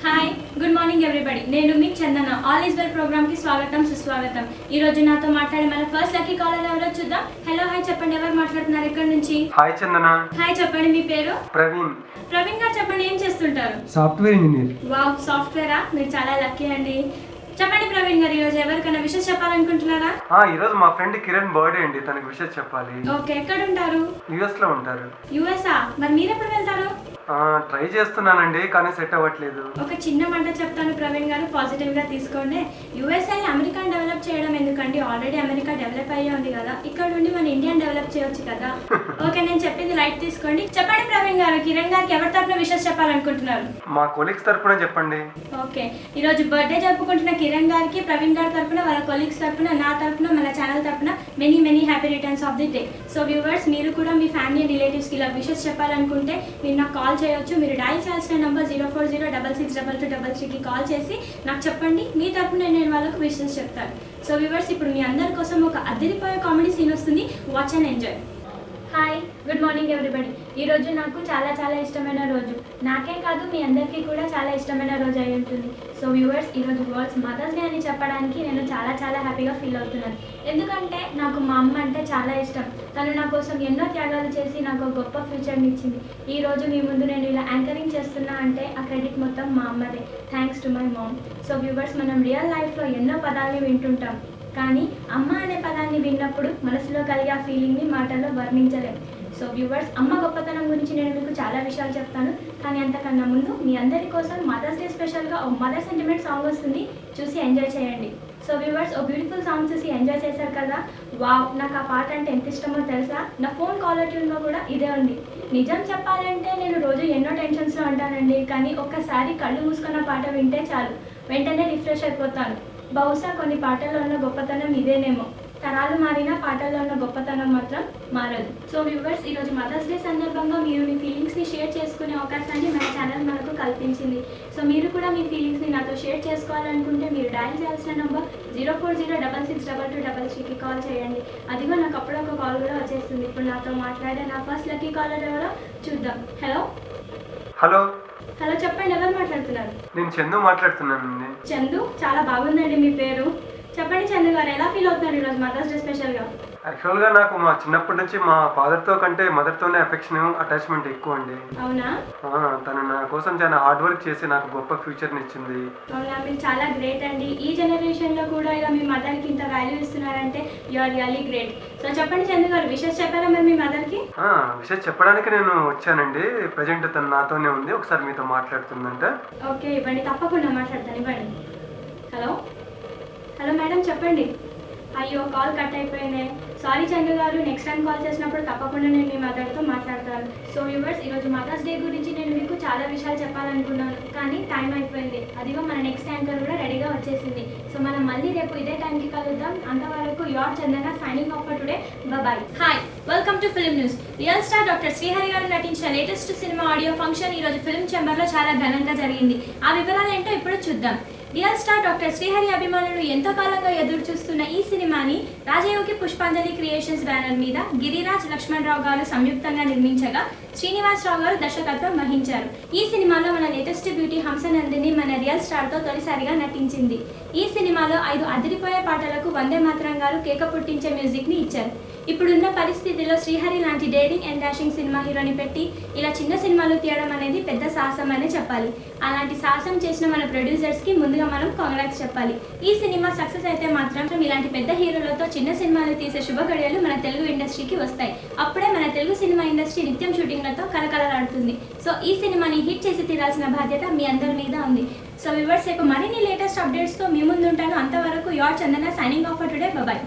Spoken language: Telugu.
Hi good morning everybody. నేను మీ చందన. ఆల్ ఈజ్ వెల్ ప్రోగ్రామ్ కి స్వాగతం సుస్వాగతం. ఈ రోజు నాతో మాట్లాడే మన ఫస్ట్ లక్కీ కాలర్ ఎవరో చూద్దాం. హలో హాయ్ చెప్పండి, ఎవరు మాట్లాడుతున్నారు, ఎక్కడి నుంచి? హాయ్ చందన. హాయ్ చెప్పండి, మీ పేరు? ప్రవీణ్. ప్రవీణ్ గారు చెప్పండి, ఏం చేస్తుంటారు? Software engineer. వావ్, సాఫ్ట్వేరా? మీరు చాలా లక్కీ అండి. చెప్పండి ప్రవీణ్ గారు, ఈరోజు ఎవరికైనా విషెస్ చెప్పాలనుకుంటున్నారా? ఈరోజు మా ఫ్రెండ్ కిరణ్ బర్త్డే అండి, తనకి విషెస్ చెప్పాలి. ఓకే, ఎక్కడ ఉంటారు? యుఎస్ లో ఉంటారు. యుఎస్ఆ? మరి మీరు ఎప్పుడు వెళ్తారు? ట్రై చేస్తున్నానండి, కానీ సెట్ అవ్వట్లేదు. ఒక చిన్న మాట చెప్తాను ప్రవీణ్ గారు, పాజిటివ్ గా తీసుకోండి. యుఎస్ఐ అమెరికా డెవలప్ చేయడం ఎందుకండి, ఆల్రెడీ అమెరికా డెవలప్ అయ్యే ఉంది కదా, ఇక్కడ నుండి మన ఇండియన్ డెవలప్ చేయొచ్చు కదా. ఓకే, నేను చెప్పింది లైట్ తీసుకోండి. చెప్పండి ప్రవీణ్ గారు, కిరణ్ గారికి ఎవరి తరపున విషెస్ చెప్పాలనుకుంటున్నారు? మా కొలీగ్స్ తరపున చెప్పండి. ఓకే, ఈ రోజు బర్త్డే జరుపుకుంటున్న కిరణ్ గారికి ప్రవీణ్ గారి తరపున, వాళ్ళ కొలీగ్స్ తరపున, నా తరపున, మన ఛానల్ తరపున many many happy returns of the day. So viewers, మీరు కూడా మీ ఫ్యామిలీ రిలేటివ్స్కి ఇలా విషెస్ చెప్పాలనుకుంటే మీరు నాకు కాల్ చేయొచ్చు. మీరు డయల్ చేయాల్సిన నంబర్ 040666633కి కాల్ చేసి నాకు చెప్పండి. మీ తరపున నేను వాళ్ళకు విషెస్ చెప్తాను. సో వ్యూవర్స్, ఇప్పుడు మీ అందరి కోసం ఒక అదిరిపోయే కామెడీ సీన్ వస్తుంది. Watch and enjoy. Hi good morning everybody. ఈరోజు నాకు చాలా చాలా ఇష్టమైన రోజు. నాకే కాదు, మీ అందరికీ కూడా చాలా ఇష్టమైన రోజు అయి ఉంటుంది. సో వ్యూవర్స్, ఈరోజు వరల్డ్స్ మదర్స్ డే అని చెప్పడానికి నేను చాలా చాలా హ్యాపీగా ఫీల్ అవుతున్నాను. ఎందుకంటే నాకు మా అమ్మ అంటే చాలా ఇష్టం. తను నా కోసం ఎన్నో త్యాగాలు చేసి నాకు ఒక గొప్ప ఫ్యూచర్ని ఇచ్చింది. ఈ రోజు మీ ముందు నేను ఇలా యాంకరింగ్ చేస్తున్నా అంటే ఆ క్రెడిట్ మొత్తం మా అమ్మదే. Thanks to my mom. So viewers, మనం రియల్ లైఫ్లో ఎన్నో పదాలని వింటుంటాం, కానీ అమ్మ అనే పదాన్ని విన్నప్పుడు మనసులో కలిగే ఆ ఫీలింగ్ని మాటల్లో వర్ణించలేం. సో వ్యూవర్స్, అమ్మ గొప్పతనం గురించి నేను మీకు చాలా విషయాలు చెప్తాను, కానీ అంతకన్నా ముందు మీ అందరి కోసం మదర్స్ డే స్పెషల్గా ఓ మదర్ సెంటిమెంట్ సాంగ్ వస్తుంది, చూసి ఎంజాయ్ చేయండి. సో వ్యూవర్స్, ఓ బ్యూటిఫుల్ సాంగ్ చూసి ఎంజాయ్ చేశారు కదా. వావ్, నాకు ఆ పాట అంటే ఎంత ఇష్టమో తెలుసా? నా ఫోన్ కాలర్ ట్యూన్లో కూడా ఇదే ఉంది. నిజం చెప్పాలంటే నేను రోజు ఎన్నో టెన్షన్స్లో ఉంటానండి, కానీ ఒక్కసారి కళ్ళు మూసుకున్న పాట వింటే చాలు, వెంటనే రిఫ్రెష్ అయిపోతాను. బహుశా కొన్ని పాటల్లో ఉన్న గొప్పతనం ఇదేనేమో. తరాలు మారినా పాటల్లో ఉన్న గొప్పతనం మాత్రం మారదు. సో వ్యూవర్స్, ఈరోజు మదర్స్ డే సందర్భంగా మీరు మీ ఫీలింగ్స్ని షేర్ చేసుకునే అవకాశాన్ని మన ఛానల్ మనకు కల్పించింది. సో మీరు కూడా మీ ఫీలింగ్స్ని నాతో షేర్ చేసుకోవాలనుకుంటే మీరు డయల్ చేయాల్సిన నంబర్ 040666233కి కాల్ చేయండి. అదిగో నాకు అప్పుడు ఒక కాల్ కూడా వచ్చేస్తుంది. ఇప్పుడు నాతో మాట్లాడే నా ఫస్ట్ లక్కీ కాలర్ ఎవరో చూద్దాం. Hello hello. హలో చెప్పండి, ఎవరు మాట్లాడుతున్నారు? నేను చందు మాట్లాడుతున్నానండి. చందు, చాలా బాగుందండి మీ పేరు. చెప్పండి చందు గారు, ఎలా ఫీల్ అవుతున్నారు ఈరోజు మదర్స్ డే స్పెషల్గా? యాక్చువల్గా నాకు మా చిన్నప్పటి నుంచి మా ఫాదర్తో కంటే మదర్తోనే అఫెక్షన్, అటాచ్మెంట్ ఎక్కువ అండి. అవునా? తను నా కోసం చాలా హార్డ్ వర్క్ చేసి నాకు గొప్ప ఫ్యూచర్ని ఇచ్చింది. అవునా, మీరు చాలా గ్రేట్ అండి. ఈ జనరేషన్లో కూడా ఇలా మీ మదర్కి ఇంత వాల్యూ ఇస్తున్నారంటే you are really great. So చెప్పండి చందు గారు, విషెస్ చెప్పారా మరి మీ మదర్కి? విషయం చెప్పడానికి నేను వచ్చానండి. ప్రజెంట్ తను నాతోనే ఉంది, ఒకసారి మీతో మాట్లాడుతుందంట. ఓకే, ఇవ్వండి, తప్పకుండా మాట్లాడతాను, ఇవ్వండి. హలో హలో మేడం, చెప్పండి. అయ్యో, కాల్ కట్ అయిపోయింది. సారీ చందు గారు, నెక్స్ట్ టైం కాల్ చేసినప్పుడు తప్పకుండా నేను మీ మదర్తో మాట్లాడతాను. సో వ్యూవర్స్, ఈరోజు మదర్స్ డే గురించి నేను మీకు చాలా విషయాలు చెప్పాలనుకున్నాను, కానీ టైం అయిపోయింది. అదిగో మన నెక్స్ట్ యాంకర్ కూడా రెడీగా వచ్చేసింది. సో మనం మళ్ళీ రేపు ఇదే టైంకి కలుద్దాం. అంతవరకు your Chandana signing off for today. Bye. Hi, welcome to film news. Real star doctor Srihari గారు నటించిన లేటెస్ట్ సినిమా ఆడియో ఫంక్షన్ ఈరోజు ఫిల్మ్ ఛాంబర్లో చాలా ఘనంగా జరిగింది. ఆ వివరాలు ఏంటో ఇప్పుడు చూద్దాం. రియల్ స్టార్ డాక్టర్ శ్రీహరి అభిమానులు ఎంతో కాలంగా ఎదురు చూస్తున్న ఈ సినిమాని రాజయోగి పుష్పాంజలి క్రియేషన్స్ బ్యానర్ మీద గిరిరాజ్ లక్ష్మణరావు గారు సంయుక్తంగా నిర్మించగా శ్రీనివాసరావు గారు దర్శకత్వం వహించారు. ఈ సినిమాలో మన లేటెస్ట్ బ్యూటీ హంసనందిని మన రియల్ స్టార్తో తొలిసారిగా నటించింది. ఈ సినిమాలో 5 అదిరిపోయే పాటలకు వందే మాతరం గారు కేక పుట్టించే మ్యూజిక్ని ఇచ్చారు. ఇప్పుడున్న పరిస్థితిలో శ్రీహరి లాంటి డేరింగ్ అండ్ డాషింగ్ సినిమా హీరోని పెట్టి ఇలా చిన్న సినిమాలు తీయడం అనేది పెద్ద సాహసం అనే చెప్పాలి. అలాంటి సాహసం చేసిన మన ప్రొడ్యూసర్స్కి ముందుగా మనం కాంగ్రాట్స్ చెప్పాలి. ఈ సినిమా సక్సెస్ అయితే మాత్రం ఇలాంటి పెద్ద హీరోలతో చిన్న సినిమాలు తీసే శుభ గడియలు మన తెలుగు ఇండస్ట్రీకి వస్తాయి. అప్పుడే మన తెలుగు సినిమా ఇండస్ట్రీ నిత్యం షూటింగ్లతో కలకలలాడుతుంది. సో ఈ సినిమాని హిట్ చేసి తీరాల్సిన బాధ్యత మీ అందరి మీద ఉంది. సో వ్యూవర్స్, రేపు మరిన్ని లేటెస్ట్ అప్డేట్స్తో మీ ముందు ఉంటాను. అంతవరకు your Chandana signing off for today. Bye.